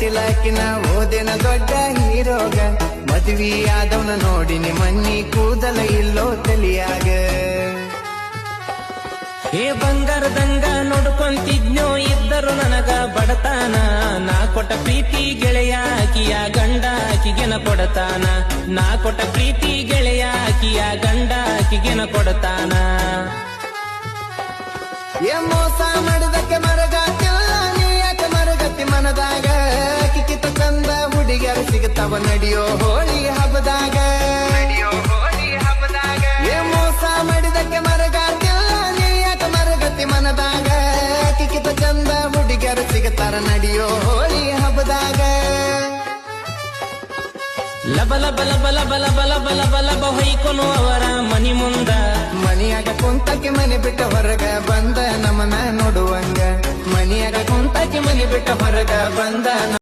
ಮೆಟ್ಟಿಲಾಕಿನ ಓದಿನ ದೊಡ್ಡ ಹೀರೋಗ ಮದ್ವಿ ಆದವನ ನೋಡಿನಿ ಮನ್ನಿ ಕೂದಲ ಇಲ್ಲೋ ತಲಿಯಾಗ ಏ ಬಂಗಾರದಂಗ ನೋಡ್ಕೊಂತಿದ್ನೋ ಇದ್ದರು ನನಗ ಬಡತಾನ ನಾ ಕೊಟ್ಟ ಪ್ರೀತಿ ಗೆಳೆಯ ಆಕಿಯ ಗಂಡ ಆಕಿಗೆನ ಕೊಡತಾನ ನಾ ಕೊಟ್ಟ ಪ್ರೀತಿ ಗೆಳೆಯ ಆಕಿಯ ಗಂಡ ಆಕಿಗೆನ ಕೊಡತಾನ ಏ ಮೋಸ ಮಾಡಿದಕ್ಕೆ ಮರಗಾತಿಲ್ಲ ನೀ ಯಾಕೆ ಮರಗತಿ ಮನದಾಗ ಕಿಕ್ಕಿತ ಚಂದ ಹುಡುಗಿಯರು ಸಿಗುತ್ತವ ನಡಿಯೋ ಹೋಳಿ ಹಬ್ಬದಾಗ ಏ ಮೋಸ ಮಾಡಿದಕ್ಕೆ ಮರಗಾತಿಲ್ಲ ನೀ ಯಾಕೆ ಮರಗತಿ ಮನದಾಗ ಕಿಕ್ಕಿತ ಚಂದ ಹುಡುಗಿಯರು ಸಿಗುತ್ತಾರ ನಡಿಯೋ ಹೋಳಿ ಹಬ್ಬದಾಗ ಲಬ ಲಬ ಲಬ ಲಬ ಲಬ ಲಬ ಲಬ ಲಬ ಹೊಯ್ಕೊನು ಅವರ ಮನಿ ಮುಂದ ಮನಿಯಾಗ ಕುಂತಕ್ಕೆ ಮನೆ ಬಿಟ್ಟ ಹೊರಗ ಬಂದ ನಮ್ಮನ ನೋಡುವಂಗ ಮನಿಯಾಗ ಕುಂತಕ್ಕೆ ಮನೆ ಬಿಟ್ಟ ಹೊರಗ ಬಂದ